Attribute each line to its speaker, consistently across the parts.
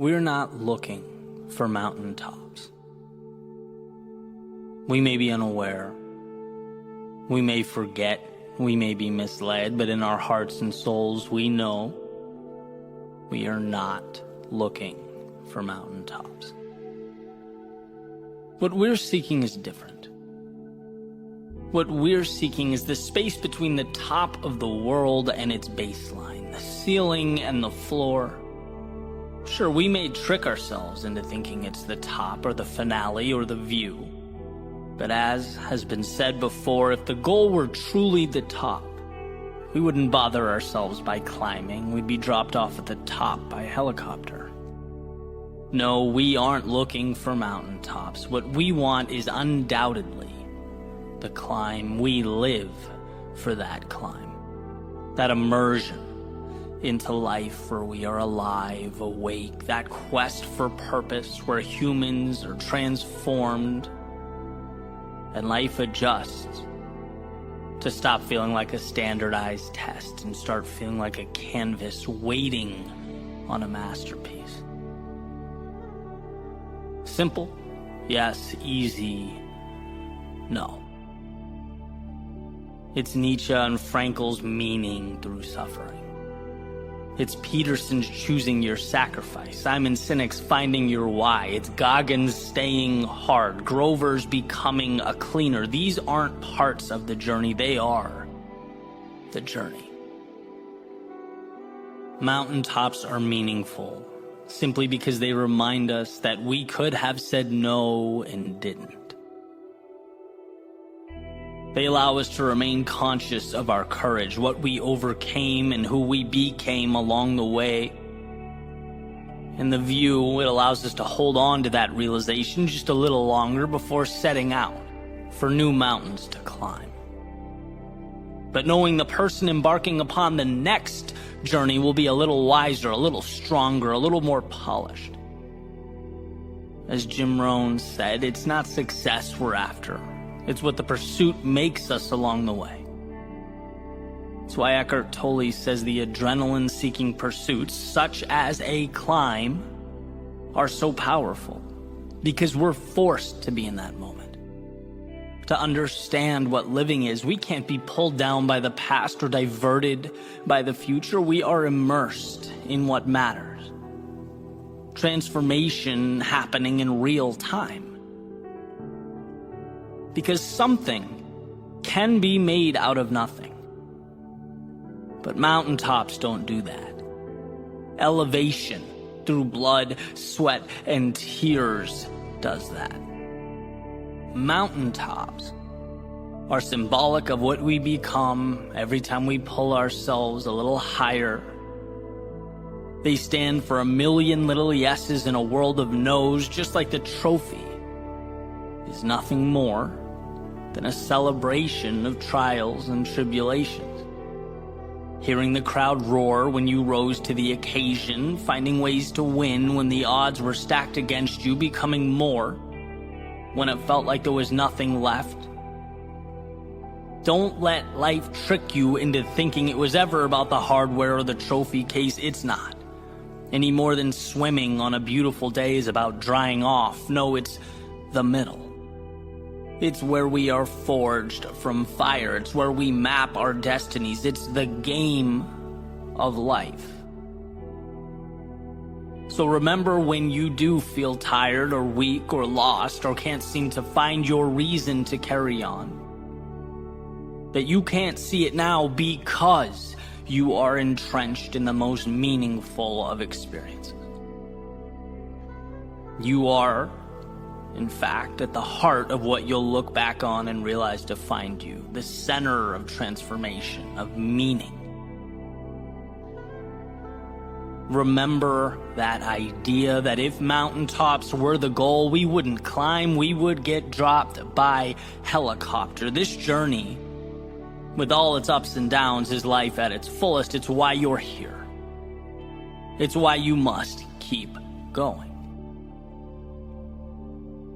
Speaker 1: We're not looking for mountaintops. We may be unaware. We may forget. We may be misled, but in our hearts and souls, we know we are not looking for mountaintops. What we're seeking is different. What we're seeking is the space between the top of the world and its baseline, the ceiling and the floor. Sure, we may trick ourselves into thinking it's the top or the finale or the view. But as has been said before, if the goal were truly the top, we wouldn't bother ourselves by climbing. We'd be dropped off at the top by helicopter. No, we aren't looking for mountaintops. What we want is undoubtedly the climb. We live for that climb, that immersion into life where we are alive, awake, that quest for purpose where humans are transformed and life adjusts to stop feeling like a standardized test and start feeling like a canvas waiting on a masterpiece. Simple? Yes. Easy? No. It's Nietzsche and Frankl's meaning through suffering. It's Peterson's choosing your sacrifice, Simon Sinek's finding your why. It's Goggins staying hard, Grover's becoming a cleaner. These aren't parts of the journey, they are the journey. Mountaintops are meaningful simply because they remind us that we could have said no and didn't. They allow us to remain conscious of our courage, what we overcame and who we became along the way. In the view, it allows us to hold on to that realization just a little longer before setting out for new mountains to climb. But knowing the person embarking upon the next journey will be a little wiser, a little stronger, a little more polished. As Jim Rohn said, it's not success we're after. It's what the pursuit makes us along the way. That's why Eckhart Tolle says the adrenaline-seeking pursuits, such as a climb, are so powerful because we're forced to be in that moment. To understand what living is, we can't be pulled down by the past or diverted by the future. We are immersed in what matters. Transformation happening in real time. Because something can be made out of nothing. But mountaintops don't do that. Elevation through blood, sweat, and tears does that. Mountaintops are symbolic of what we become every time we pull ourselves a little higher. They stand for a million little yeses in a world of no's, just like the trophy is nothing more than a celebration of trials and tribulations. Hearing the crowd roar when you rose to the occasion, finding ways to win when the odds were stacked against you, becoming more when it felt like there was nothing left. Don't let life trick you into thinking it was ever about the hardware or the trophy case. It's not. Any more than swimming on a beautiful day is about drying off. No, it's the middle. It's where we are forged from fire. It's where we map our destinies. It's the game of life. So remember when you do feel tired or weak or lost or can't seem to find your reason to carry on, that you can't see it now because you are entrenched in the most meaningful of experiences. You are, in fact, at the heart of what you'll look back on and realize defined you, the center of transformation, of meaning. Remember that idea that if mountaintops were the goal, we wouldn't climb, we would get dropped by helicopter. This journey, with all its ups and downs, is life at its fullest. It's why you're here. It's why you must keep going.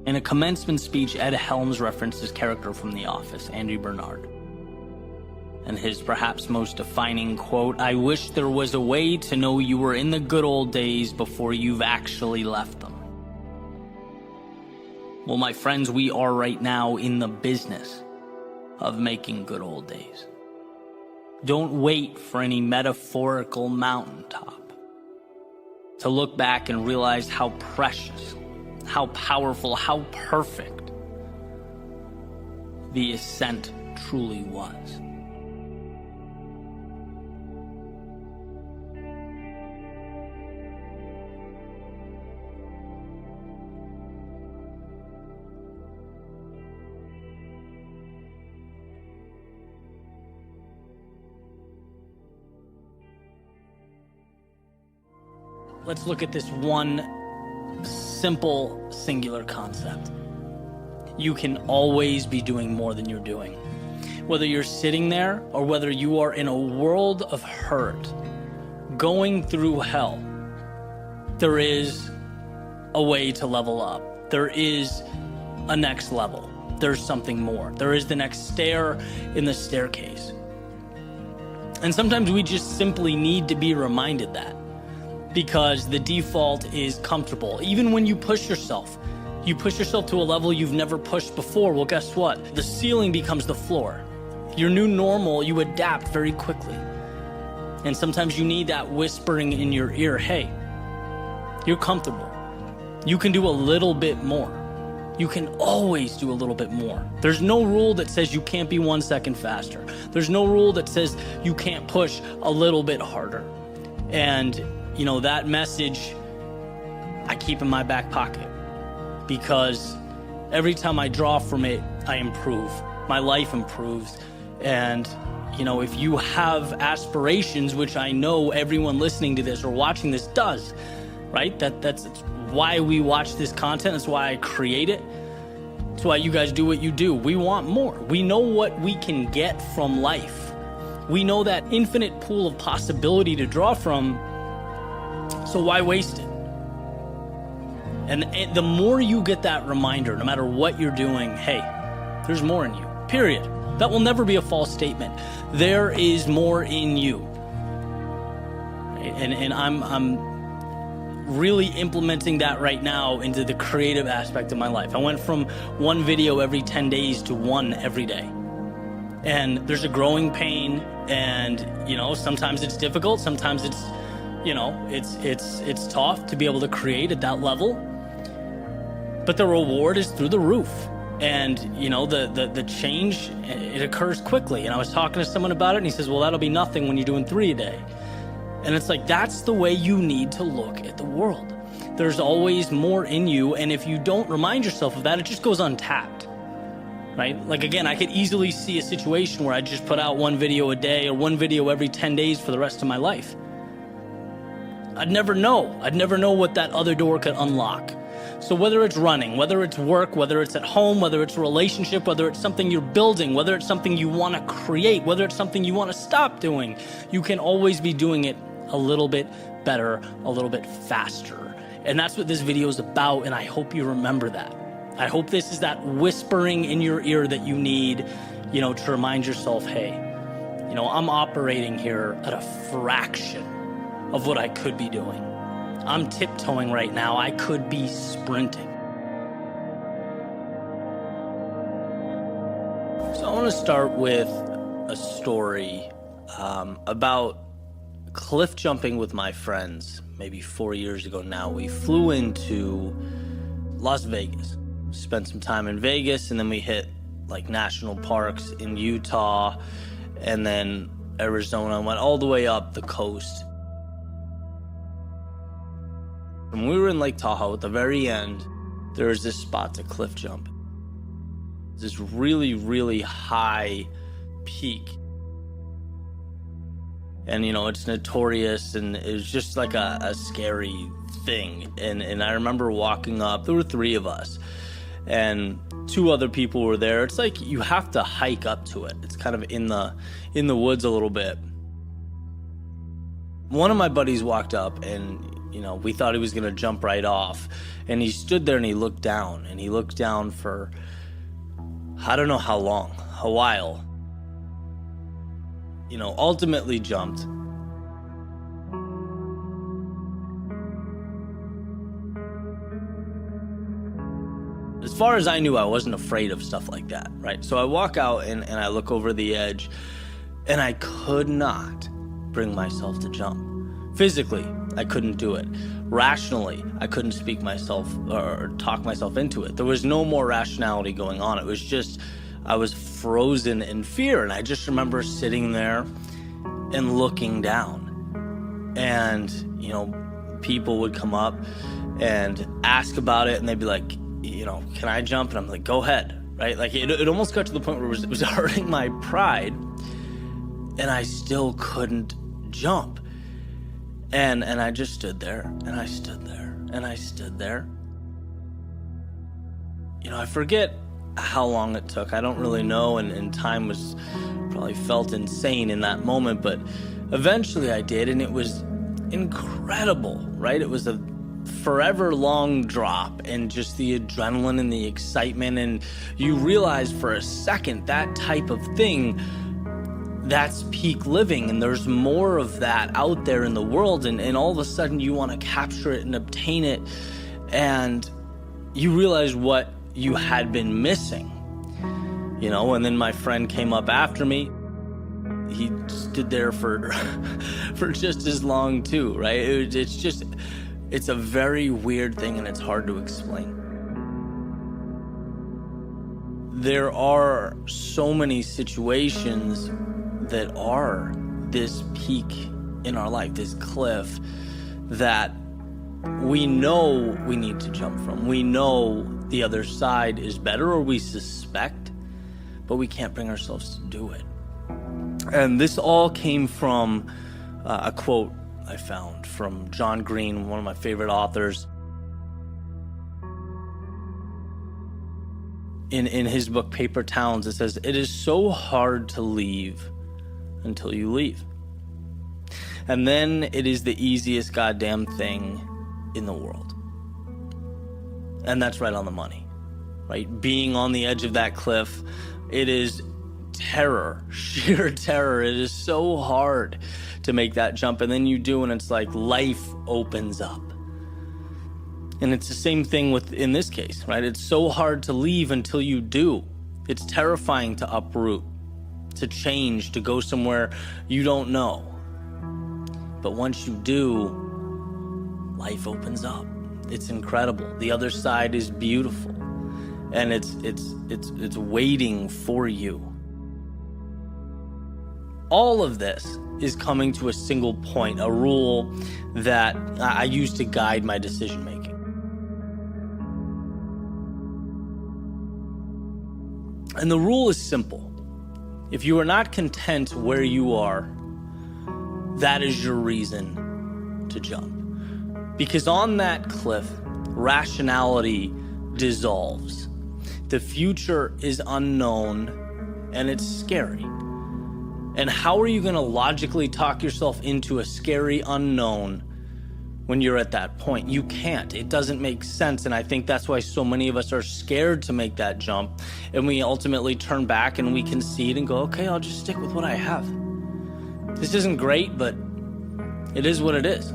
Speaker 1: In a commencement speech, Ed Helms referenced his character from The Office, Andy Bernard. And his perhaps most defining quote, "I wish there was a way to know you were in the good old days before you've actually left them." Well, my friends, we are right now in the business of making good old days. Don't wait for any metaphorical mountaintop to look back and realize how precious, how powerful, how perfect the ascent truly was. Let's look at this one simple, singular concept. You can always be doing more than you're doing. Whether you're sitting there or whether you are in a world of hurt, going through hell, there is a way to level up. There is a next level. There's something more. There is the next stair in the staircase. And sometimes we just simply need to be reminded that. Because the default is comfortable. Even when you push yourself to a level you've never pushed before. Well, guess what? The ceiling becomes the floor. Your new normal, you adapt very quickly. And sometimes you need that whispering in your ear, hey, you're comfortable. You can do a little bit more. You can always do a little bit more. There's no rule that says you can't be 1 second faster. There's no rule that says you can't push a little bit harder. And you know, that message I keep in my back pocket because every time I draw from it, I improve. My life improves. And, you know, if you have aspirations, which I know everyone listening to this or watching this does, right? That's why we watch this content. That's why I create it. That's why you guys do what you do. We want more. We know what we can get from life. We know that infinite pool of possibility to draw from. So why waste it? And the more you get that reminder, no matter what you're doing, hey, there's more in you, period. That will never be a false statement. There is more in you. And I'm really implementing that right now into the creative aspect of my life. I went from one video every 10 days to one every day. And there's a growing pain, and, you know, sometimes it's difficult, sometimes it's, you know, it's tough to be able to create at that level, but the reward is through the roof. And, you know, the change, it occurs quickly. And I was talking to someone about it, and he says, well, that'll be nothing when you're doing 3 a day. And it's like, that's the way you need to look at the world. There's always more in you. And if you don't remind yourself of that, it just goes untapped, right? Like, again, I could easily see a situation where I just put out 1 video a day or 1 video every 10 days for the rest of my life. I'd never know. I'd never know what that other door could unlock. So whether it's running, whether it's work, whether it's at home, whether it's a relationship, whether it's something you're building, whether it's something you want to create, whether it's something you want to stop doing, you can always be doing it a little bit better, a little bit faster. And that's what this video is about, and I hope you remember that. I hope this is that whispering in your ear that you need, you know, to remind yourself, hey, you know, I'm operating here at a fraction of what I could be doing. I'm tiptoeing right now. I could be sprinting. So I want to start with a story about cliff jumping with my friends. Maybe 4 years ago now, we flew into Las Vegas, spent some time in Vegas, and then we hit like national parks in Utah and then Arizona, and went all the way up the coast. When we were in Lake Tahoe, at the very end, there was this spot to cliff jump. This really, really high peak. And, you know, it's notorious, and it was just like a scary thing. And I remember walking up, there were 3 of us, and 2 other people were there. It's like you have to hike up to it. It's kind of in the woods a little bit. One of my buddies walked up, and you know, we thought he was gonna jump right off, and he stood there and he looked down, and he looked down for I don't know how long, a while. ultimately jumped. As far as I knew, I wasn't afraid of stuff like that, right? So I walk out and I look over the edge, and I could not bring myself to jump. Physically, I couldn't do it. Rationally, I couldn't speak myself or talk myself into it. There was no more rationality going on. It was just, I was frozen in fear. And I just remember sitting there and looking down. And, people would come up and ask about it, and they'd be like, can I jump? And I'm like, go ahead, right? Like it almost got to the point where it was hurting my pride, and I still couldn't jump. And I just stood there, and I stood there, and I stood there. I forget how long it took. I don't really know, and time was probably felt insane in that moment, but eventually I did, and it was incredible, right? It was a forever long drop, and just the adrenaline and the excitement, and you realize for a second that type of thing, that's peak living, and there's more of that out there in the world, and all of a sudden you want to capture it and obtain it, and you realize what you had been missing, and then my friend came up after me. He stood there for just as long too, right? It's a very weird thing, and it's hard to explain. There are so many situations that are this peak in our life, this cliff that we know we need to jump from. We know the other side is better, or we suspect, but we can't bring ourselves to do it. And this all came from a quote I found from John Green, one of my favorite authors. In his book, Paper Towns, it says, "It is so hard to leave until you leave. And then it is the easiest goddamn thing in the world." And that's right on the money, right? Being on the edge of that cliff, it is terror, sheer terror. It is so hard to make that jump, and then you do, and it's like life opens up. And it's the same thing in this case, right? It's so hard to leave until you do. It's terrifying to uproot, to change, to go somewhere you don't know. But once you do, life opens up. It's incredible. The other side is beautiful, and it's waiting for you. All of this is coming to a single point, a rule that I use to guide my decision making. And the rule is simple. If you are not content where you are, that is your reason to jump. Because on that cliff, rationality dissolves. The future is unknown, and it's scary. And how are you going to logically talk yourself into a scary unknown when you're at that point? You can't. It doesn't make sense. And I think that's why so many of us are scared to make that jump. And we ultimately turn back and we concede and go, okay, I'll just stick with what I have. This isn't great, but it is what it is.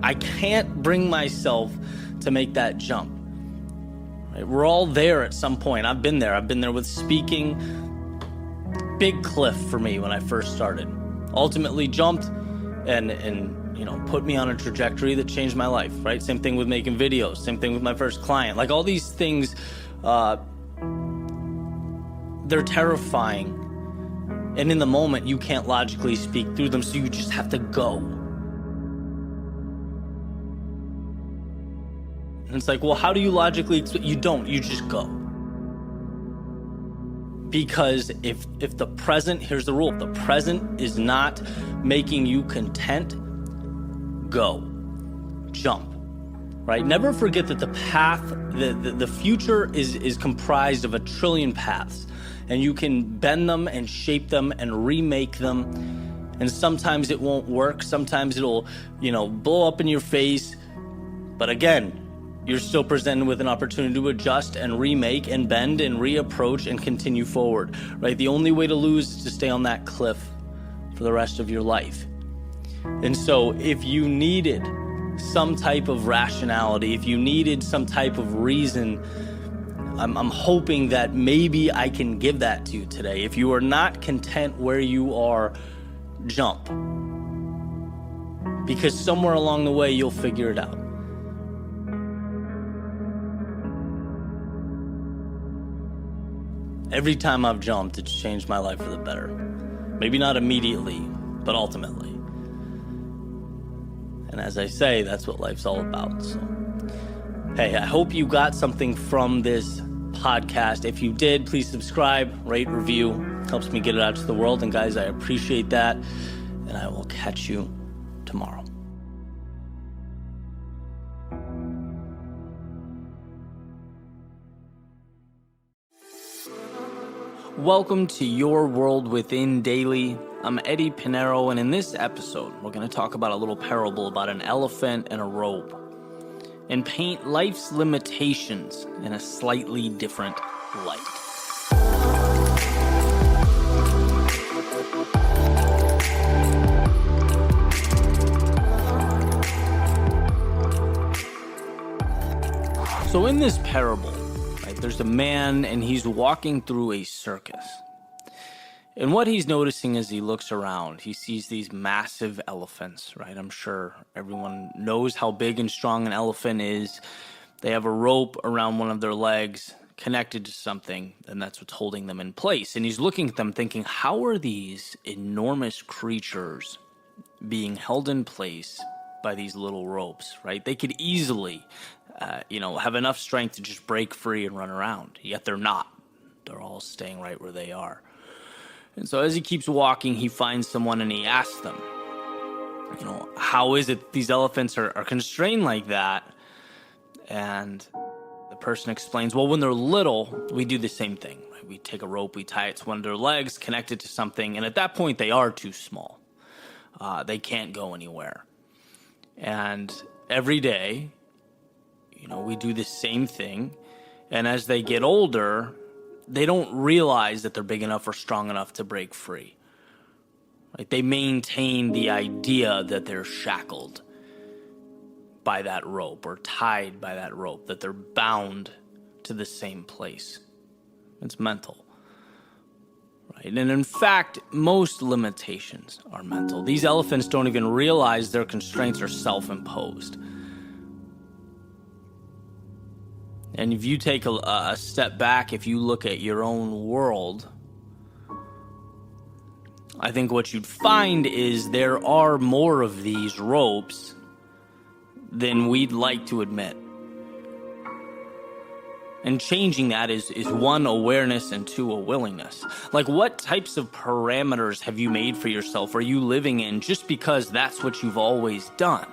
Speaker 1: I can't bring myself to make that jump. Right? We're all there at some point. I've been there. I've been there with speaking. Big cliff for me when I first started. Ultimately jumped and put me on a trajectory that changed my life, right? Same thing with making videos, same thing with my first client. Like all these things, they're terrifying. And in the moment, you can't logically speak through them, so you just have to go. And it's like, well, how do you logically explain? You don't, you just go. Because if the present, here's the rule, if the present is not making you content, go, jump, right? Never forget that the path, the future is comprised of 1 trillion paths, and you can bend them and shape them and remake them. And sometimes it won't work. Sometimes it'll, blow up in your face. But again, you're still presented with an opportunity to adjust and remake and bend and reapproach and continue forward, right? The only way to lose is to stay on that cliff for the rest of your life. And so if you needed some type of rationality, if you needed some type of reason, I'm hoping that maybe I can give that to you today. If you are not content where you are, jump. Because somewhere along the way, you'll figure it out. Every time I've jumped, it's changed my life for the better. Maybe not immediately, but ultimately. And as I say, that's what life's all about. So, hey, I hope you got something from this podcast. If you did, please subscribe, rate, review. Helps me get it out to the world. And guys, I appreciate that. And I will catch you tomorrow. Welcome to Your World Within Daily. I'm Eddie Pinero, and in this episode, we're going to talk about a little parable about an elephant and a rope, and paint life's limitations in a slightly different light. So in this parable, there's a man and he's walking through a circus. And what he's noticing as he looks around, he sees these massive elephants, right? I'm sure everyone knows how big and strong an elephant is. They have a rope around one of their legs connected to something, and that's what's holding them in place. And he's looking at them thinking, how are these enormous creatures being held in place by these little ropes, right? They could easily have enough strength to just break free and run around. Yet they're not. They're all staying right where they are. And so as he keeps walking, he finds someone and he asks them, how is it these elephants are constrained like that? And the person explains, well, when they're little, we do the same thing. Right? We take a rope, we tie it to one of their legs, connect it to something, and at that point, they are too small. They can't go anywhere. And every day, we do the same thing. And as they get older, they don't realize that they're big enough or strong enough to break free. Right? They maintain the idea that they're shackled by that rope or tied by that rope, that they're bound to the same place. It's mental. Right? And in fact, most limitations are mental. These elephants don't even realize their constraints are self-imposed. And if you take a step back, if you look at your own world, I think what you'd find is there are more of these ropes than we'd like to admit. And changing that is one, awareness, and two, a willingness. Like, what types of parameters have you made for yourself? Are you living in just because that's what you've always done?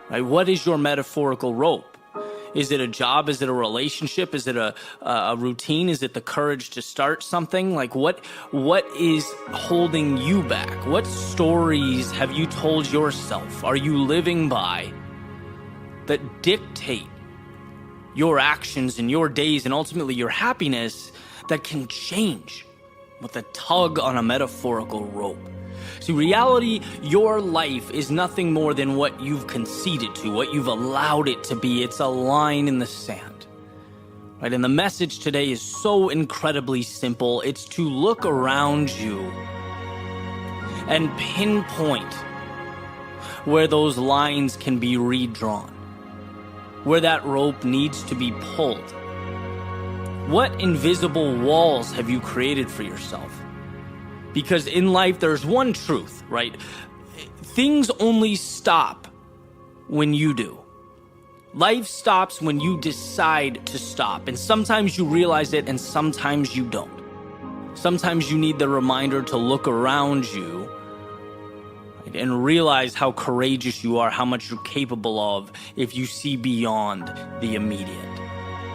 Speaker 1: Right? What is your metaphorical rope? Is it a job? Is it a relationship? Is it a routine? Is it the courage to start something? Like, what is holding you back? What stories have you told yourself? Are you living by that dictate your actions and your days and ultimately your happiness that can change with a tug on a metaphorical rope? See, reality, your life is nothing more than what you've conceded to, what you've allowed it to be. It's a line in the sand, right? And the message today is so incredibly simple. It's to look around you and pinpoint where those lines can be redrawn, where that rope needs to be pulled. What invisible walls have you created for yourself? Because in life, there's one truth, right? Things only stop when you do. Life stops when you decide to stop. And sometimes you realize it and sometimes you don't. Sometimes you need the reminder to look around you, right, and realize how courageous you are, how much you're capable of if you see beyond the immediate.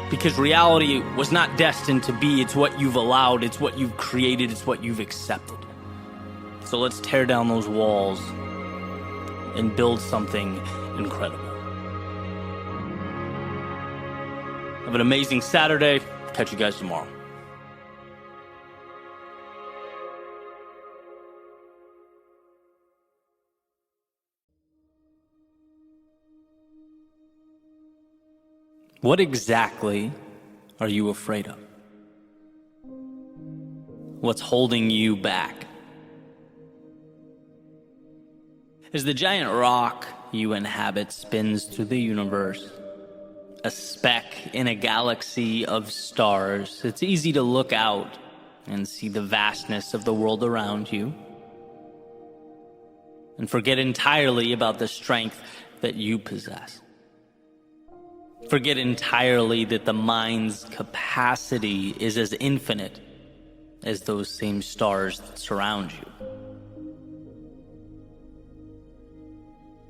Speaker 1: Because reality was not destined to be. It's what you've allowed. It's what you've created. It's what you've accepted. So let's tear down those walls and build something incredible. Have an amazing Saturday. Catch you guys tomorrow. What exactly are you afraid of? What's holding you back? As the giant rock you inhabit spins through the universe, a speck in a galaxy of stars, it's easy to look out and see the vastness of the world around you and forget entirely about the strength that you possess. Forget entirely that the mind's capacity is as infinite as those same stars that surround you.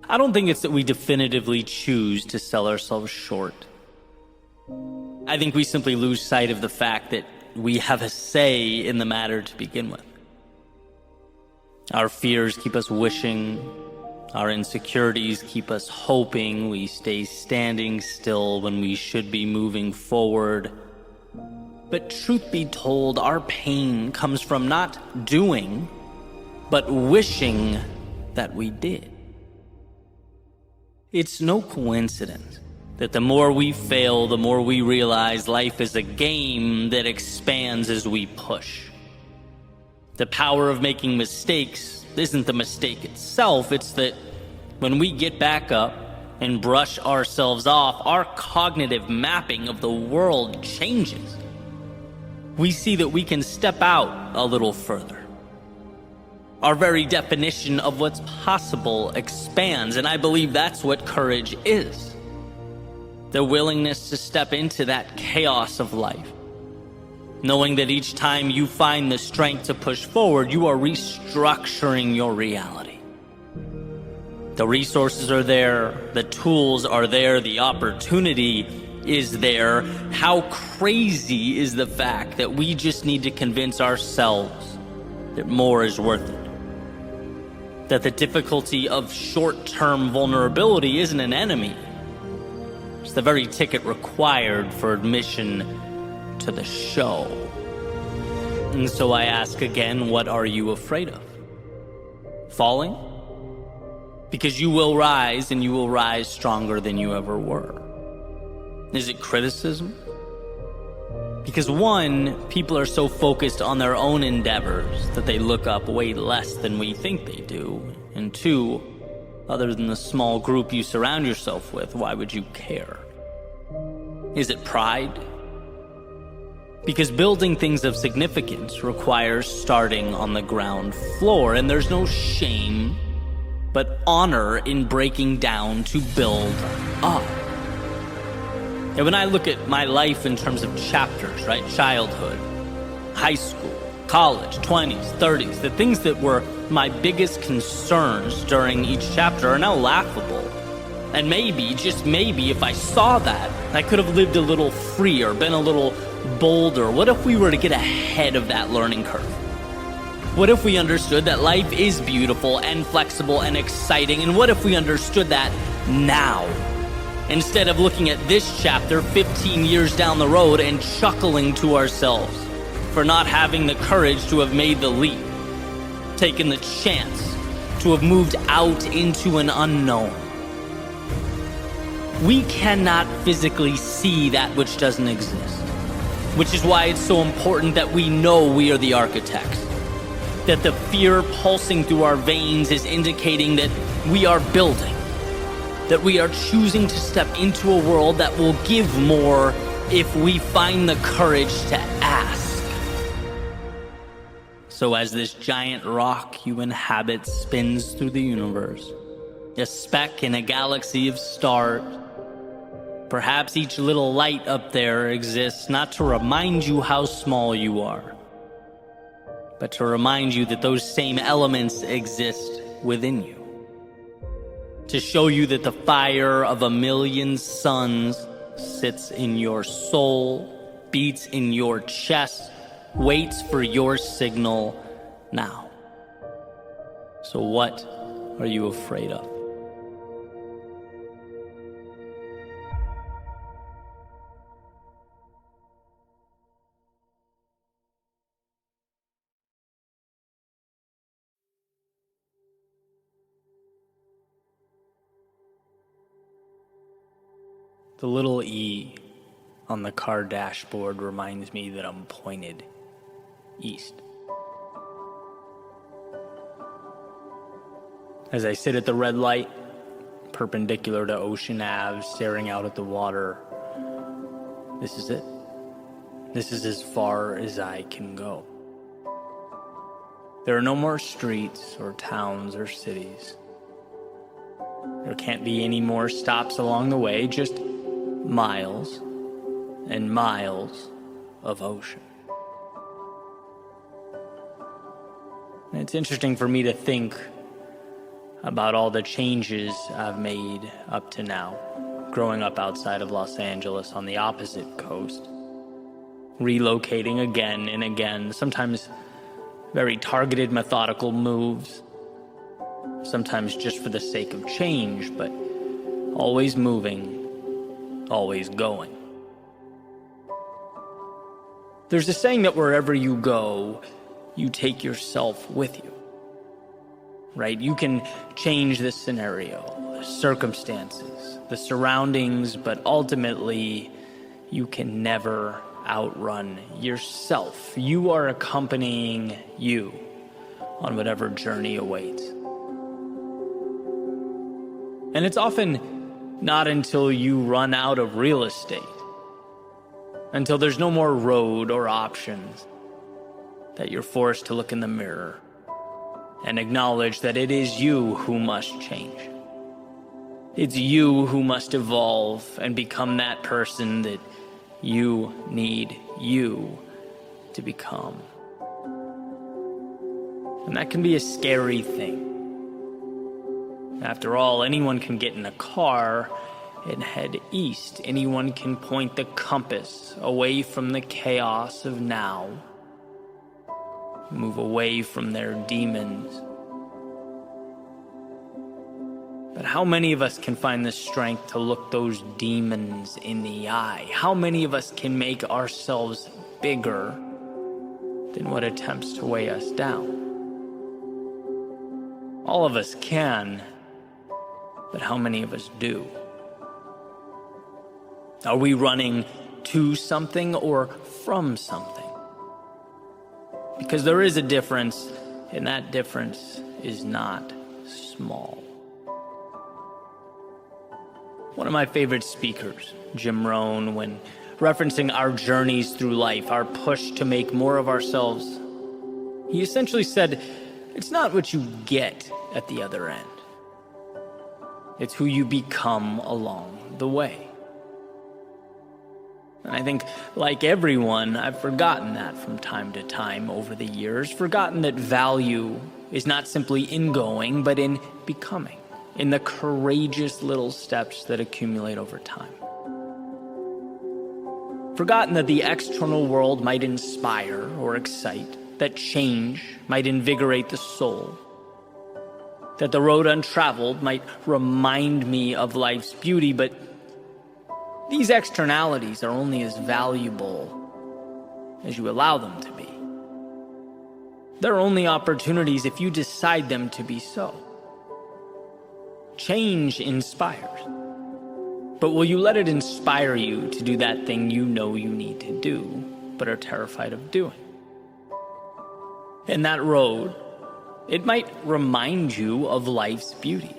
Speaker 1: I don't think it's that we definitively choose to sell ourselves short. I think we simply lose sight of the fact that we have a say in the matter to begin with. Our fears keep us wishing. Our insecurities keep us hoping. We stay standing still when we should be moving forward. But truth be told, our pain comes from not doing, but wishing that we did. It's no coincidence that the more we fail, the more we realize life is a game that expands as we push. The power of making mistakes isn't the mistake itself, it's that when we get back up and brush ourselves off, our cognitive mapping of the world changes. We see that we can step out a little further. Our very definition of what's possible expands, and I believe that's what courage is. The willingness to step into that chaos of life, knowing that each time you find the strength to push forward, you are restructuring your reality. The resources are there, the tools are there, the opportunity is there. How crazy is the fact that we just need to convince ourselves that more is worth it? That the difficulty of short-term vulnerability isn't an enemy. It's the very ticket required for admission to the show. And so I ask again, what are you afraid of? Falling? Because you will rise, and you will rise stronger than you ever were. Is it criticism? Because one, people are so focused on their own endeavors that they look up way less than we think they do. And two, other than the small group you surround yourself with, why would you care? Is it pride? Because building things of significance requires starting on the ground floor, and there's no shame but honor in breaking down to build up. And when I look at my life in terms of chapters, right? Childhood, high school, college, 20s, 30s, the things that were my biggest concerns during each chapter are now laughable. And maybe, just maybe, if I saw that, I could have lived a little freer, been a little bolder. What if we were to get ahead of that learning curve? What if we understood that life is beautiful and flexible and exciting? And what if we understood that now? Instead of looking at this chapter 15 years down the road and chuckling to ourselves for not having the courage to have made the leap, taken the chance to have moved out into an unknown. We cannot physically see that which doesn't exist, which is why it's so important that we know we are the architects. That the fear pulsing through our veins is indicating that we are building, that we are choosing to step into a world that will give more if we find the courage to ask. So as this giant rock you inhabit spins through the universe, a speck in a galaxy of stars, perhaps each little light up there exists not to remind you how small you are, but to remind you that those same elements exist within you. To show you that the fire of a million suns sits in your soul, beats in your chest, waits for your signal now. So what are you afraid of? The little E on the car dashboard reminds me that I'm pointed east. As I sit at the red light, perpendicular to Ocean Ave, staring out at the water, this is it. This is as far as I can go. There are no more streets or towns or cities. There can't be any more stops along the way, just miles and miles of ocean. And it's interesting for me to think about all the changes I've made up to now, growing up outside of Los Angeles on the opposite coast, relocating again and again, sometimes very targeted, methodical moves, sometimes just for the sake of change, but always moving, always going. There's a saying that wherever you go, you take yourself with you, right? You can change the scenario, the circumstances, the surroundings, but ultimately, you can never outrun yourself. You are accompanying you on whatever journey awaits. And it's often not until you run out of real estate, until there's no more road or options, that you're forced to look in the mirror and acknowledge that it is you who must change. It's you who must evolve and become that person that you need you to become. And that can be a scary thing. After all, anyone can get in a car and head east. Anyone can point the compass away from the chaos of now, move away from their demons. But how many of us can find the strength to look those demons in the eye? How many of us can make ourselves bigger than what attempts to weigh us down? All of us can, but how many of us do? Are we running to something or from something? Because there is a difference, and that difference is not small. One of my favorite speakers, Jim Rohn, when referencing our journeys through life, our push to make more of ourselves, he essentially said, it's not what you get at the other end. It's who you become along the way. And I think, like everyone, I've forgotten that from time to time over the years, forgotten that value is not simply in going, but in becoming, in the courageous little steps that accumulate over time. Forgotten that the external world might inspire or excite, that change might invigorate the soul, that the road untraveled might remind me of life's beauty, but these externalities are only as valuable as you allow them to be. They're only opportunities if you decide them to be so. Change inspires, but will you let it inspire you to do that thing you know you need to do, but are terrified of doing? And that road, it might remind you of life's beauty.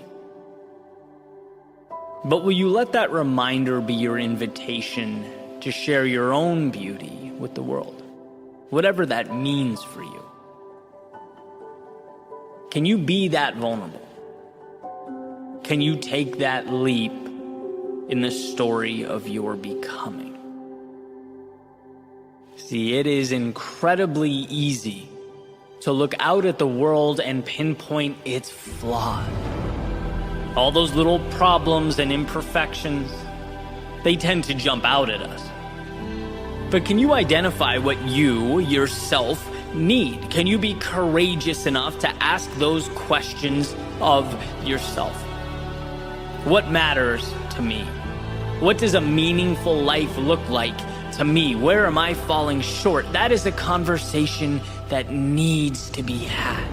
Speaker 1: But will you let that reminder be your invitation to share your own beauty with the world, whatever that means for you? Can you be that vulnerable? Can you take that leap in the story of your becoming? See, it is incredibly easy to look out at the world and pinpoint its flaws. All those little problems and imperfections, they tend to jump out at us. But can you identify what you, yourself, need? Can you be courageous enough to ask those questions of yourself? What matters to me? What does a meaningful life look like to me? Where am I falling short? That is a conversation that needs to be had.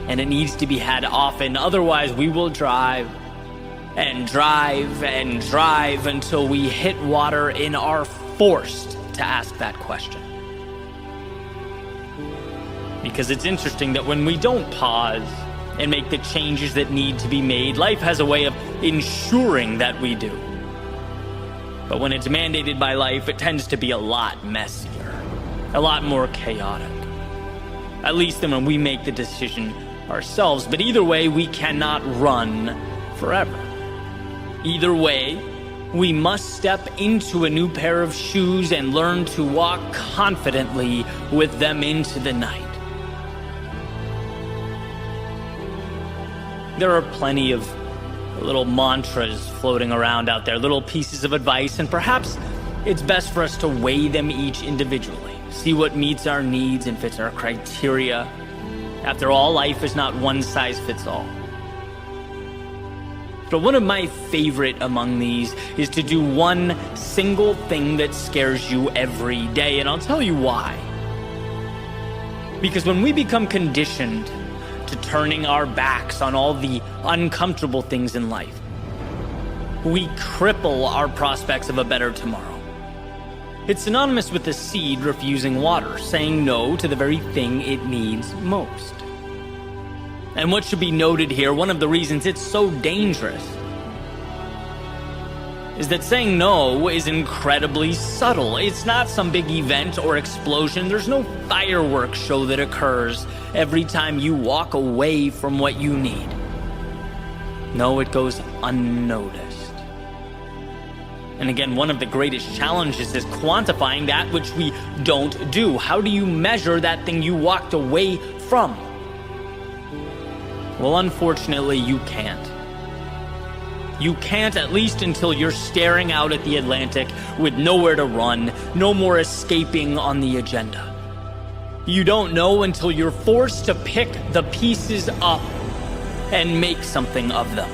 Speaker 1: And it needs to be had often. Otherwise, we will drive and drive until we hit water and are forced to ask that question. Because it's interesting that when we don't pause and make the changes that need to be made, life has a way of ensuring that we do. But when it's mandated by life, it tends to be a lot messier, a lot more chaotic. At least than when we make the decision ourselves. But either way, we cannot run forever. Either way, we must step into a new pair of shoes and learn to walk confidently with them into the night. There are plenty of little mantras floating around out there, little pieces of advice, and perhaps it's best for us to weigh them each individually, see what meets our needs and fits our criteria. After all, life is not one size fits all. But one of my favorite among these is to do one single thing that scares you every day, and I'll tell you why. Because when we become conditioned to turning our backs on all the uncomfortable things in life, we cripple our prospects of a better tomorrow. It's synonymous with the seed refusing water, saying no to the very thing it needs most. And what should be noted here, one of the reasons it's so dangerous, is that saying no is incredibly subtle. It's not some big event or explosion. There's no fireworks show that occurs every time you walk away from what you need. No, it goes unnoticed. And again, one of the greatest challenges is quantifying that which we don't do. How do you measure that thing you walked away from? Well, unfortunately, you can't. You can't, at least until you're staring out at the Atlantic with nowhere to run, no more escaping on the agenda. You don't know until you're forced to pick the pieces up and make something of them.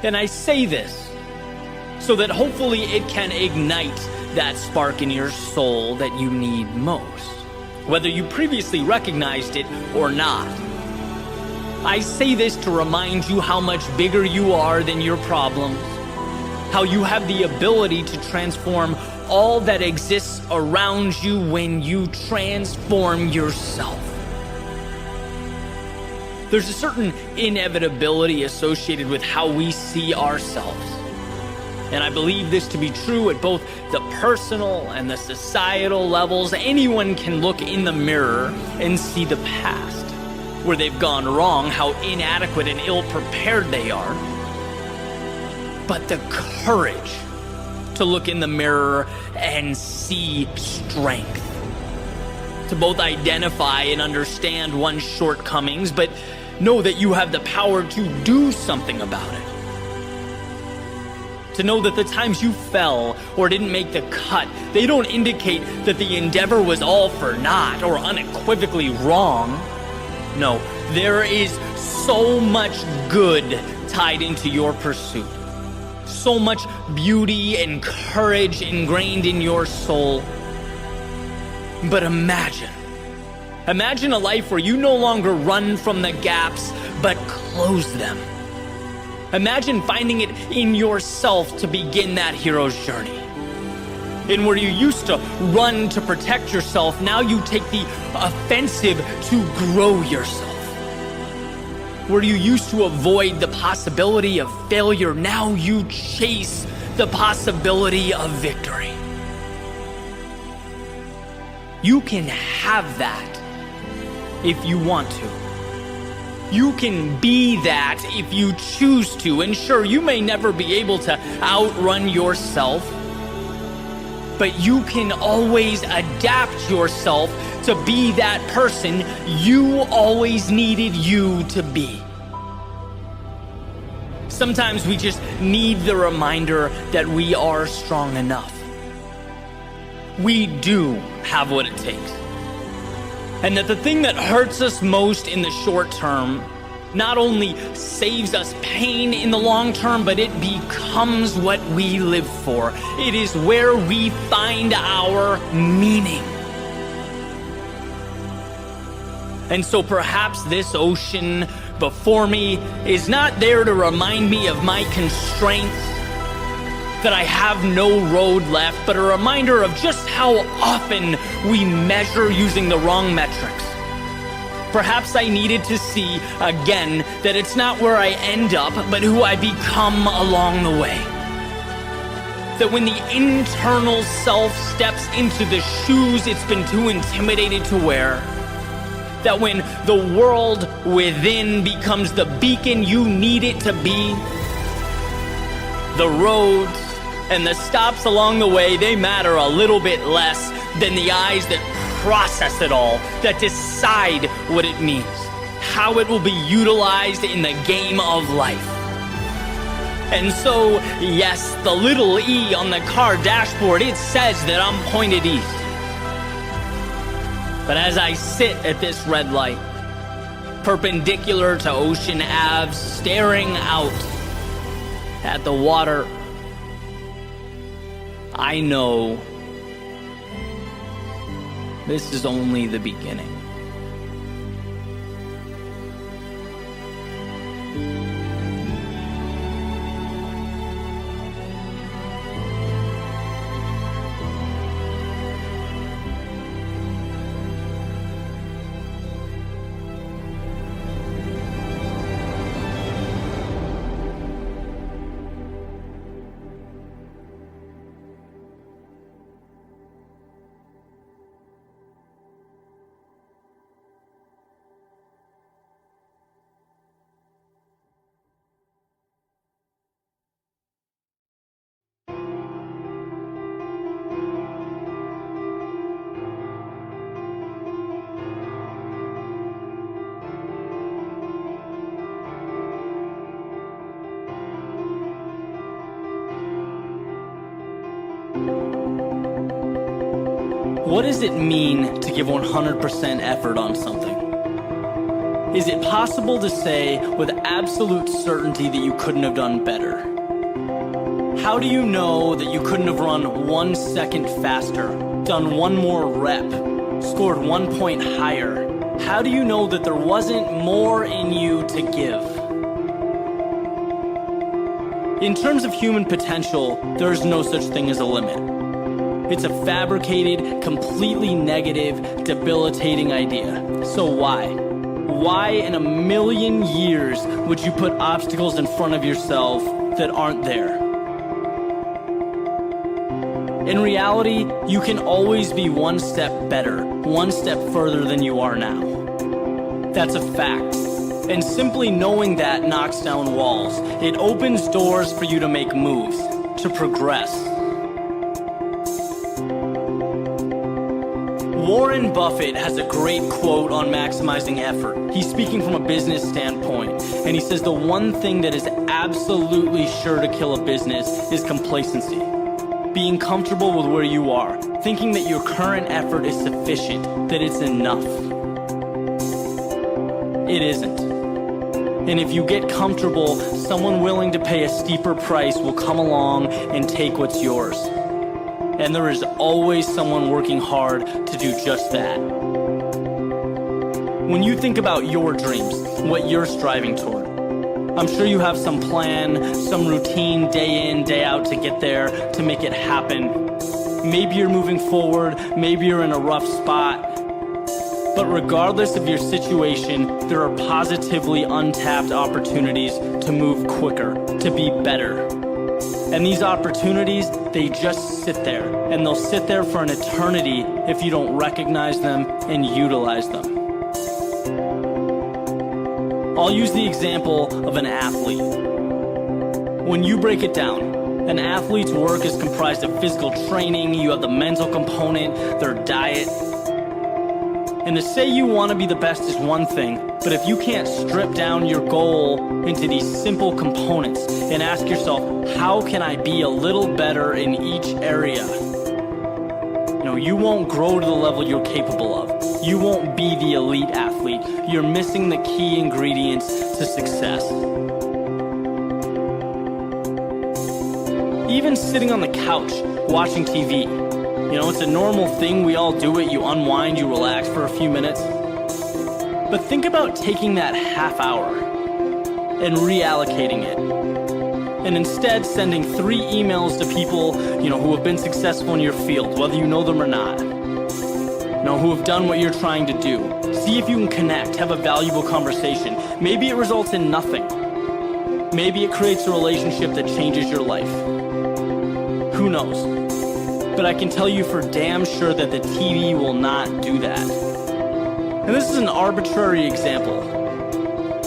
Speaker 1: And I say this so that hopefully it can ignite that spark in your soul that you need most, whether you previously recognized it or not. I say this to remind you how much bigger you are than your problems, how you have the ability to transform all that exists around you when you transform yourself. There's a certain inevitability associated with how we see ourselves. And I believe this to be true at both the personal and the societal levels. Anyone can look in the mirror and see the past, where they've gone wrong, how inadequate and ill-prepared they are. But the courage to look in the mirror and see strength, to both identify and understand one's shortcomings, but know that you have the power to do something about it. To know that the times you fell or didn't make the cut, they don't indicate that the endeavor was all for naught or unequivocally wrong. No, there is so much good tied into your pursuit. So much beauty and courage ingrained in your soul. But imagine a life where you no longer run from the gaps, but close them. Imagine finding it in yourself to begin that hero's journey. And where you used to run to protect yourself, now you take the offensive to grow yourself. Where you used to avoid the possibility of failure, now you chase the possibility of victory. You can have that if you want to. You can be that if you choose to. And sure, you may never be able to outrun yourself, but you can always adapt yourself to be that person you always needed you to be. Sometimes we just need the reminder that we are strong enough. We do have what it takes. And that the thing that hurts us most in the short term not only saves us pain in the long term, but it becomes what we live for. It is where we find our meaning. And so perhaps this ocean before me is not there to remind me of my constraints, that I have no road left, but a reminder of just how often we measure using the wrong metrics. Perhaps I needed to see again that it's not where I end up, but who I become along the way. That when the internal self steps into the shoes it's been too intimidated to wear, that when the world within becomes the beacon you need it to be, the roads and the stops along the way, they matter a little bit less than the eyes that process it all, that decide what it means, how it will be utilized in the game of life. And so, yes, the little E on the car dashboard, it says that I'm pointed east. But as I sit at this red light, perpendicular to Ocean Ave, staring out at the water, I know this is only the beginning. What does it mean to give 100% effort on something? Is it possible to say with absolute certainty that you couldn't have done better? How do you know that you couldn't have run 1 second faster, done 1 more rep, scored 1 point higher? How do you know that there wasn't more in you to give? In terms of human potential, there is no such thing as a limit. It's a fabricated, completely negative, debilitating idea. So why? Why in a million years would you put obstacles in front of yourself that aren't there? In reality, you can always be 1 step better, 1 step further than you are now. That's a fact. And simply knowing that knocks down walls. It opens doors for you to make moves, to progress. Warren Buffett has a great quote on maximizing effort. He's speaking from a business standpoint, and he says the one thing that is absolutely sure to kill a business is complacency. Being comfortable with where you are, thinking that your current effort is sufficient, that it's enough. It isn't. And if you get comfortable, someone willing to pay a steeper price will come along and take what's yours. And there is always someone working hard to do just that. When you think about your dreams, what you're striving toward, I'm sure you have some plan, some routine day in, day out to get there, to make it happen. Maybe you're moving forward, maybe you're in a rough spot. But regardless of your situation, there are positively untapped opportunities to move quicker, to be better. And these opportunities, they just sit there, and they'll sit there for an eternity if you don't recognize them and utilize them. I'll use the example of an athlete. When you break it down, an athlete's work is comprised of physical training, you have the mental component, their diet. And to say you want to be the best is one thing, but if you can't strip down your goal into these simple components and ask yourself, how can I be a little better in each area? You won't grow to the level you're capable of. You won't be the elite athlete. You're missing the key ingredients to success. Even sitting on the couch, watching TV. It's a normal thing. We all do it. You unwind, you relax for a few minutes. But think about taking that half hour and reallocating it. And instead sending 3 emails to people, who have been successful in your field, whether you know them or not. Who have done what you're trying to do. See if you can connect, have a valuable conversation. Maybe it results in nothing. Maybe it creates a relationship that changes your life. Who knows? But I can tell you for damn sure that the TV will not do that. And this is an arbitrary example,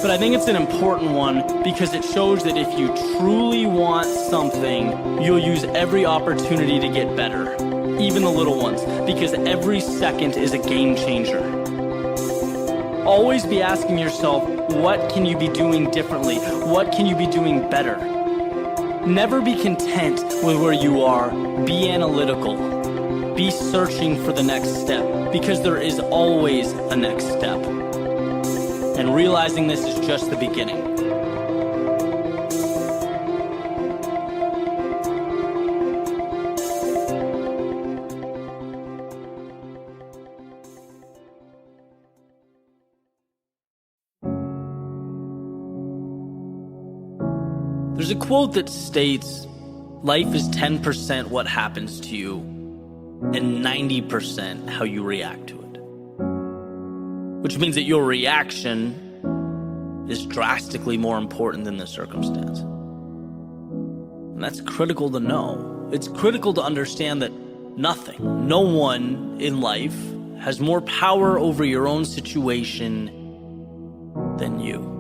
Speaker 1: but I think it's an important one because it shows that if you truly want something, you'll use every opportunity to get better, even the little ones, because every second is a game changer. Always be asking yourself, what can you be doing differently? What can you be doing better? Never be content with where you are. Be analytical. Be searching for the next step, because there is always a next step. And realizing this is just the beginning. There's a quote that states, life is 10% what happens to you and 90% how you react to it. Which means that your reaction is drastically more important than the circumstance. And that's critical to know. It's critical to understand that no one in life has more power over your own situation than you.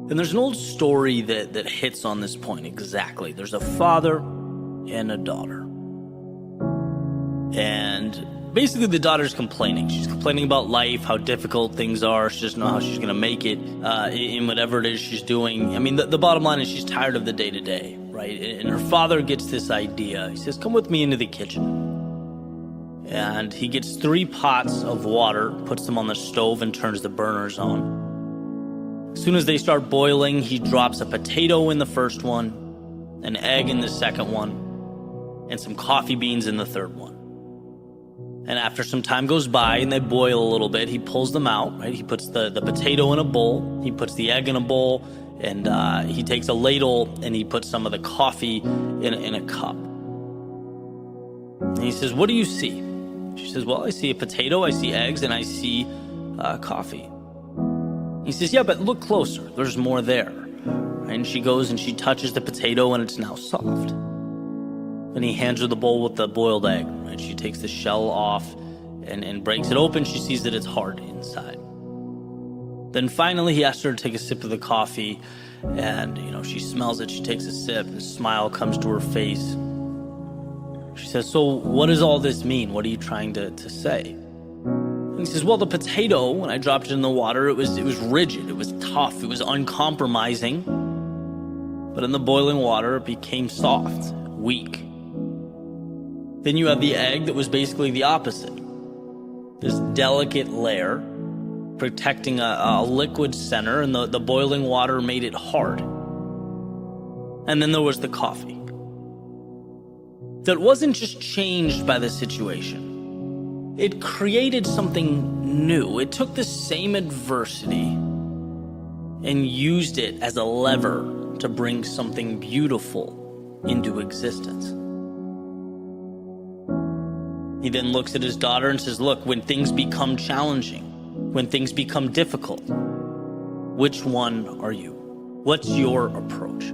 Speaker 1: And there's an old story that hits on this point exactly. There's a father and a daughter. And basically the daughter's complaining. She's complaining about life, how difficult things are. She doesn't know how she's going to make it in whatever it is she's doing. I mean, the bottom line is she's tired of the day-to-day, right? And her father gets this idea. He says, come with me into the kitchen. And he gets 3 pots of water, puts them on the stove and turns the burners on. As soon as they start boiling, he drops a potato in the first one, an egg in the second one, and some coffee beans in the third one. And after some time goes by and they boil a little bit, he pulls them out, right? He puts the potato in a bowl, he puts the egg in a bowl, and he takes a ladle and he puts some of the coffee in a cup. And he says, what do you see? She says, well, I see a potato, I see eggs, and I see coffee. He says, yeah, but look closer. There's more there. And she goes and she touches the potato and it's now soft. Then he hands her the bowl with the boiled egg. Right? She takes the shell off and breaks it open. She sees that it's hard inside. Then finally he asks her to take a sip of the coffee. And, she smells it. She takes a sip and a smile comes to her face. She says, so what does all this mean? What are you trying to say? And he says, well, the potato, when I dropped it in the water, it was rigid, it was tough, it was uncompromising. But in the boiling water, it became soft, weak. Then you have the egg that was basically the opposite. This delicate layer protecting a liquid center, and the boiling water made it hard. And then there was the coffee. That wasn't just changed by the situation. It created something new. It took the same adversity and used it as a lever to bring something beautiful into existence. He then looks at his daughter and says, look, when things become challenging, when things become difficult, which one are you? What's your approach?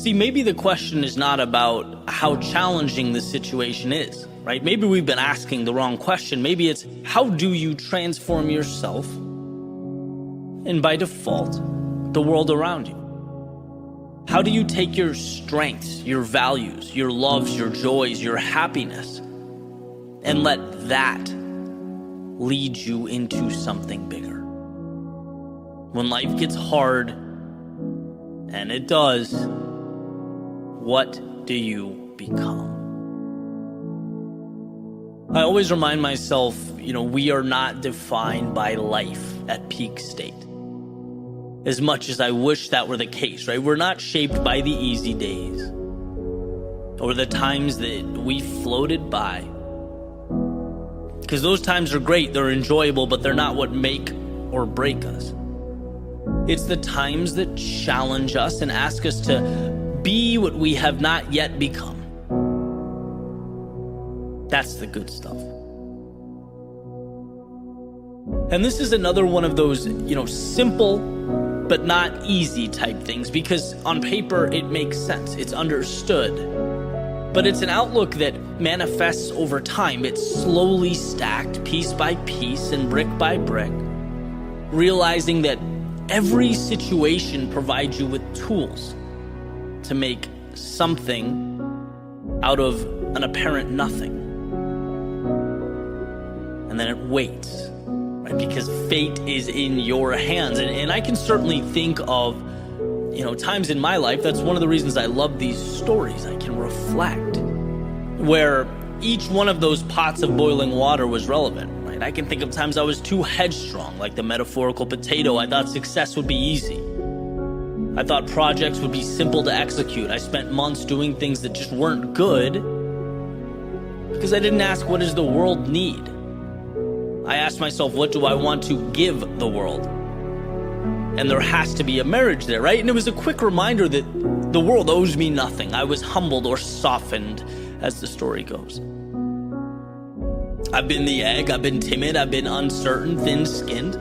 Speaker 1: See, maybe the question is not about how challenging the situation is, right? Maybe we've been asking the wrong question. Maybe it's, how do you transform yourself and by default, the world around you? How do you take your strengths, your values, your loves, your joys, your happiness, and let that lead you into something bigger? When life gets hard, and it does, what do you become? I always remind myself, we are not defined by life at peak state. As much as I wish that were the case, right? We're not shaped by the easy days or the times that we floated by. Because those times are great, they're enjoyable, but they're not what make or break us. It's the times that challenge us and ask us to be what we have not yet become. That's the good stuff. And this is another one of those, simple but not easy type things, because on paper it makes sense. It's understood. But it's an outlook that manifests over time. It's slowly stacked piece by piece and brick by brick, realizing that every situation provides you with tools to make something out of an apparent nothing. And then it waits, right? Because fate is in your hands. And I can certainly think of, times in my life. That's one of the reasons I love these stories. I can reflect where each one of those pots of boiling water was relevant, right? I can think of times I was too headstrong, like the metaphorical potato. I thought success would be easy. I thought projects would be simple to execute. I spent months doing things that just weren't good because I didn't ask, what does the world need? I asked myself, what do I want to give the world? And there has to be a marriage there, right? And it was a quick reminder that the world owes me nothing. I was humbled or softened, as the story goes. I've been the egg, I've been timid, I've been uncertain, thin-skinned,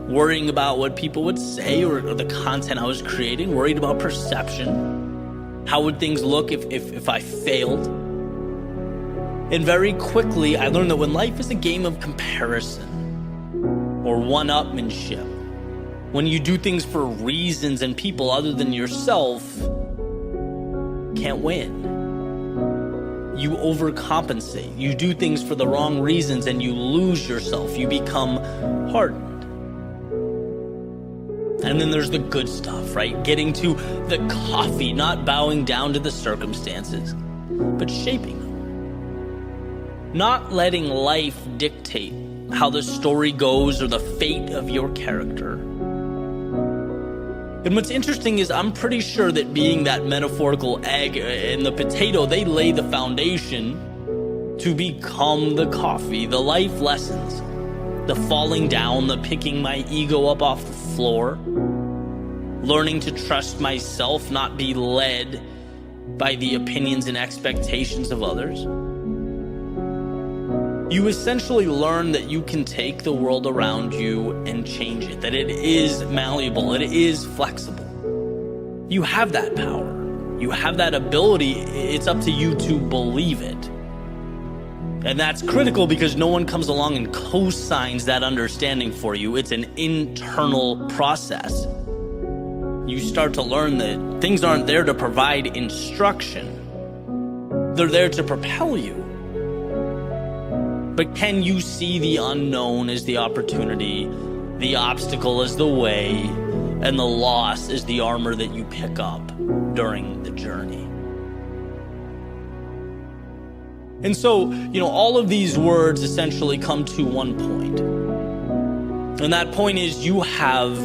Speaker 1: worrying about what people would say or the content I was creating, worried about perception. How would things look if I failed? And very quickly, I learned that when life is a game of comparison or one-upmanship, when you do things for reasons and people other than yourself, can't win. You overcompensate. You do things for the wrong reasons and you lose yourself. You become hardened. And then there's the good stuff, right? Getting to the coffee, not bowing down to the circumstances, but shaping them. Not letting life dictate how the story goes or the fate of your character. And what's interesting is I'm pretty sure that being that metaphorical egg and the potato, they lay the foundation to become the coffee, the life lessons, the falling down, the picking my ego up off the floor, learning to trust myself, not be led by the opinions and expectations of others. You essentially learn that you can take the world around you and change it, that it is malleable, it is flexible. You have that power. You have that ability. It's up to you to believe it. And that's critical because no one comes along and co-signs that understanding for you. It's an internal process. You start to learn that things aren't there to provide instruction. They're there to propel you. But can you see the unknown as the opportunity, the obstacle as the way, and the loss as the armor that you pick up during the journey? And so, all of these words essentially come to one point. And that point is you have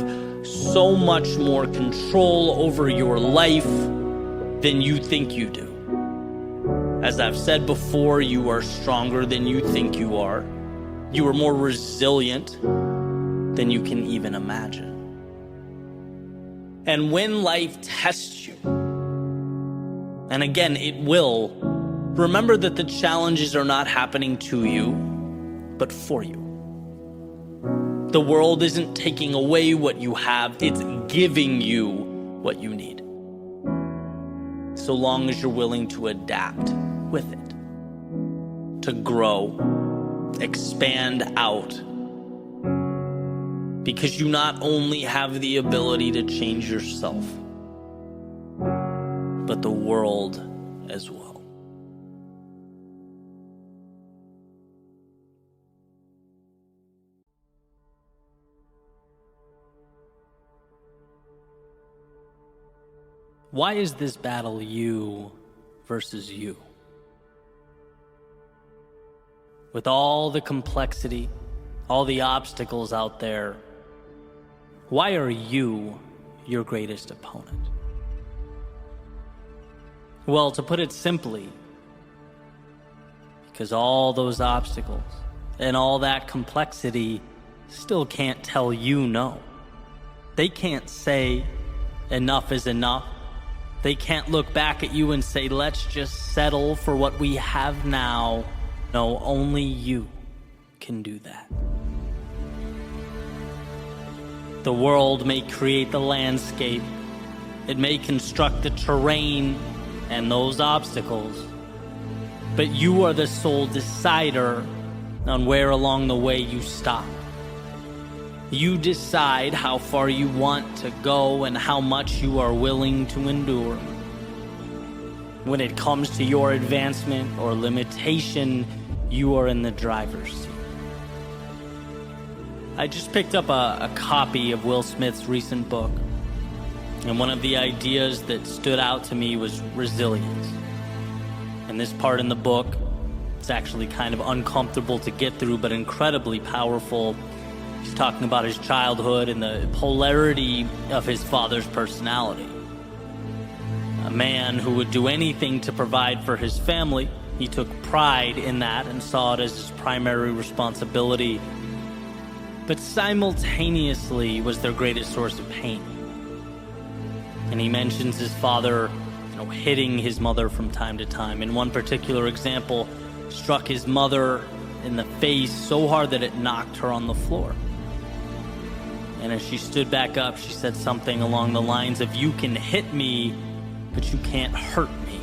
Speaker 1: so much more control over your life than you think you do. As I've said before, you are stronger than you think you are. You are more resilient than you can even imagine. And when life tests you, and again, it will, remember that the challenges are not happening to you, but for you. The world isn't taking away what you have, it's giving you what you need. So long as you're willing to adapt with it, to grow, expand out, because you not only have the ability to change yourself, but the world as well. Why is this battle you versus you? With all the complexity, all the obstacles out there, why are you your greatest opponent? Well, to put it simply, because all those obstacles and all that complexity still can't tell you no. They can't say enough is enough. They can't look back at you and say, let's just settle for what we have now. No, only you can do that. The world may create the landscape. It may construct the terrain and those obstacles. But you are the sole decider on where along the way you stop. You decide how far you want to go and how much you are willing to endure. When it comes to your advancement or limitation, you are in the driver's seat. I just picked up a copy of Will Smith's recent book, and one of the ideas that stood out to me was resilience. And this part in the book, it's actually kind of uncomfortable to get through, but incredibly powerful. He's talking about his childhood and the polarity of his father's personality. A man who would do anything to provide for his family. He took pride in that and saw it as his primary responsibility, but simultaneously was their greatest source of pain. And he mentions his father, hitting his mother from time to time. In one particular example, struck his mother in the face so hard that it knocked her on the floor. And as she stood back up, she said something along the lines of, "You can hit me, but you can't hurt me."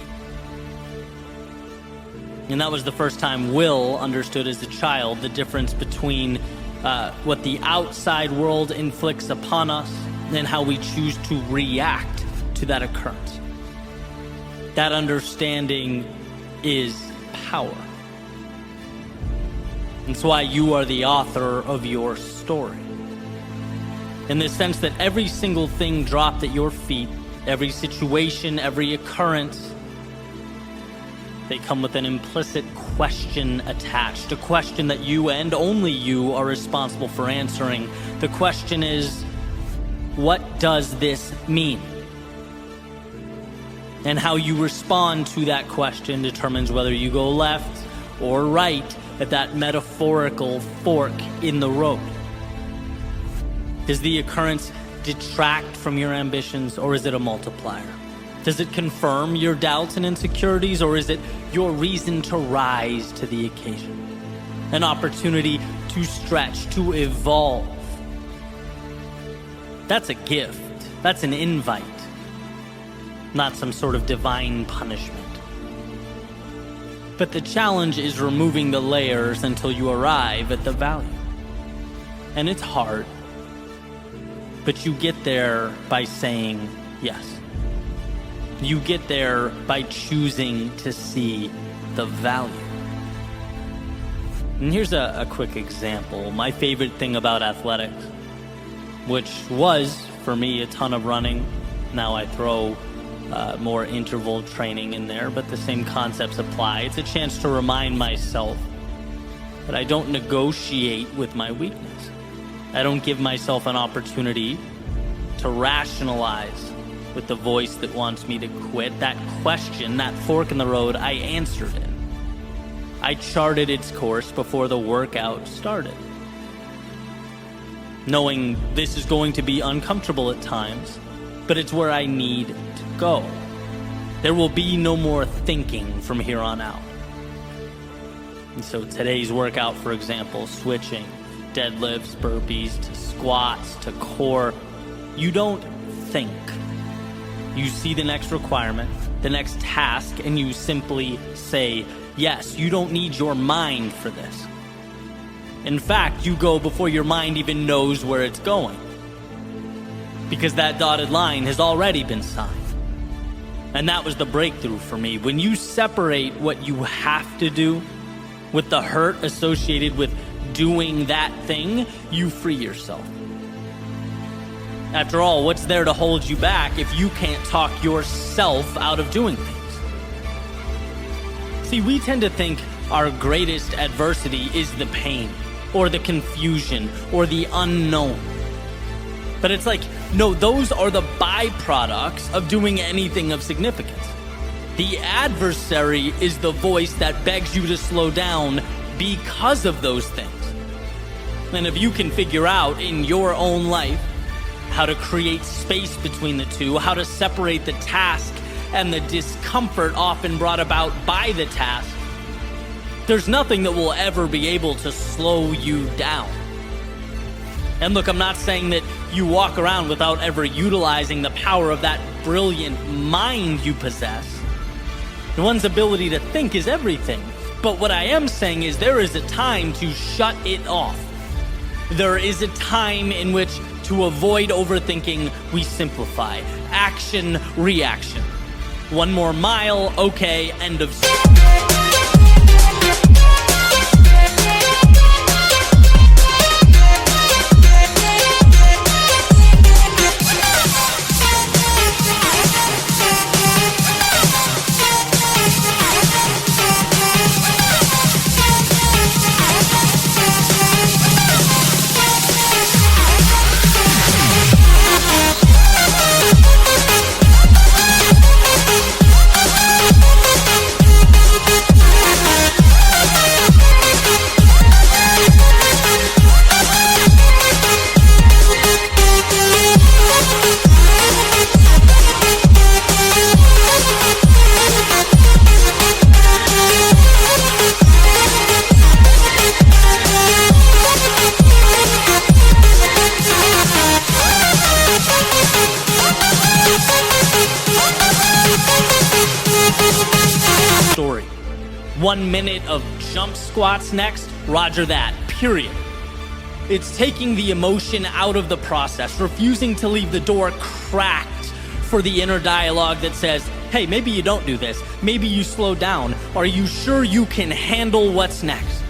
Speaker 1: And that was the first time Will understood as a child the difference between what the outside world inflicts upon us and how we choose to react to that occurrence. That understanding is power. It's why you are the author of your story. In the sense that every single thing dropped at your feet, every situation, every occurrence, they come with an implicit question attached, a question that you and only you are responsible for answering. The question is, what does this mean? And how you respond to that question determines whether you go left or right at that metaphorical fork in the road. Does the occurrence detract from your ambitions, or is it a multiplier? Does it confirm your doubts and insecurities, or is it your reason to rise to the occasion? An opportunity to stretch, to evolve. That's a gift. That's an invite. Not some sort of divine punishment. But the challenge is removing the layers until you arrive at the value. And it's hard. But you get there by saying yes. You get there by choosing to see the value. And here's a quick example. My favorite thing about athletics, which was, for me, a ton of running. Now I throw more interval training in there, but the same concepts apply. It's a chance to remind myself that I don't negotiate with my weakness. I don't give myself an opportunity to rationalize with the voice that wants me to quit. That question, that fork in the road, I answered it. I charted its course before the workout started. Knowing this is going to be uncomfortable at times, but it's where I need to go. There will be no more thinking from here on out. And so today's workout, for example, switching deadlifts, burpees, to squats, to core, you don't think. You see the next requirement, the next task, and you simply say yes. You don't need your mind for this. In fact, you go before your mind even knows where it's going, because that dotted line has already been signed. And that was the breakthrough for me. When you separate what you have to do with the hurt associated with doing that thing, you free yourself. After all, what's there to hold you back if you can't talk yourself out of doing things? See, we tend to think our greatest adversity is the pain, or the confusion, or the unknown. But it's like, no, those are the byproducts of doing anything of significance. The adversary is the voice that begs you to slow down because of those things. And if you can figure out in your own life how to create space between the two, how to separate the task and the discomfort often brought about by the task, there's nothing that will ever be able to slow you down. And look, I'm not saying that you walk around without ever utilizing the power of that brilliant mind you possess. One's ability to think is everything. But what I am saying is there is a time to shut it off. There is a time in which, to avoid overthinking, we simplify. Action, reaction. One more mile, okay, end of story. Story. 1 minute of jump squats next, roger that, period. It's taking the emotion out of the process, refusing to leave the door cracked for the inner dialogue that says, hey, maybe you don't do this, maybe you slow down, are you sure you can handle what's next?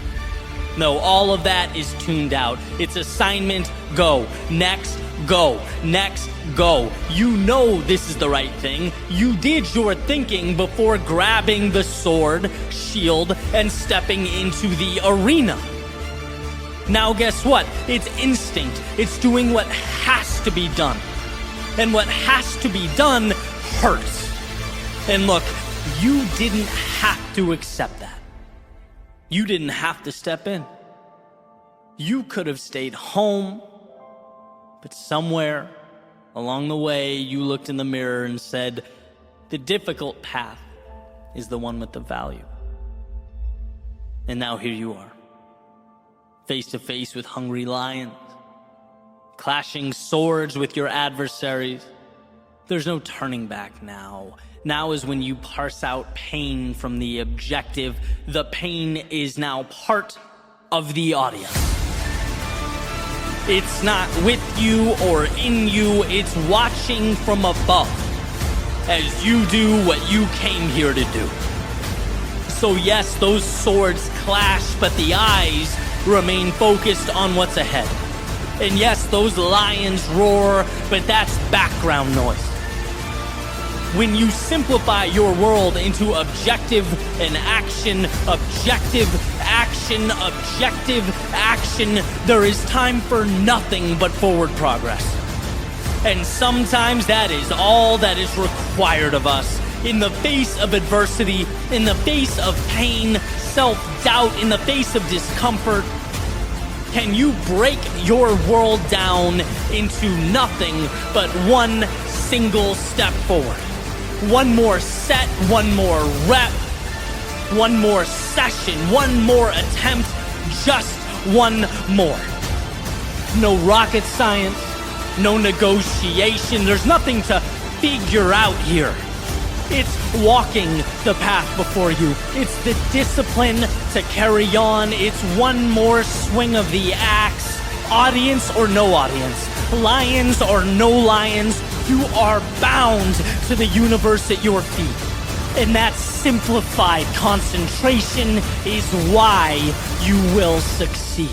Speaker 1: No, all of that is tuned out. It's assignment, go, next, go, next, go. You know this is the right thing. You did your thinking before grabbing the sword, shield, and stepping into the arena. Now guess what? It's instinct. It's doing what has to be done. And what has to be done hurts. And look, you didn't have to accept that. You didn't have to step in. You could have stayed home, but somewhere along the way, you looked in the mirror and said, the difficult path is the one with the value. And now here you are, face to face with hungry lions, clashing swords with your adversaries. There's no turning back now. Now is when you parse out pain from the objective. The pain is now part of the audience. It's not with you or in you, it's watching from above as you do what you came here to do. So yes, those swords clash, but the eyes remain focused on what's ahead. And yes, those lions roar, but that's background noise. When you simplify your world into objective and action, objective, action, objective, action, there is time for nothing but forward progress. And sometimes that is all that is required of us. In the face of adversity, in the face of pain, self-doubt, in the face of discomfort, can you break your world down into nothing but one single step forward? One more set, one more rep, one more session, one more attempt, just one more. No rocket science, no negotiation, there's nothing to figure out here. It's walking the path before you. It's the discipline to carry on. It's one more swing of the axe. Audience or no audience, lions or no lions, you are bound to the universe at your feet. And that simplified concentration is why you will succeed.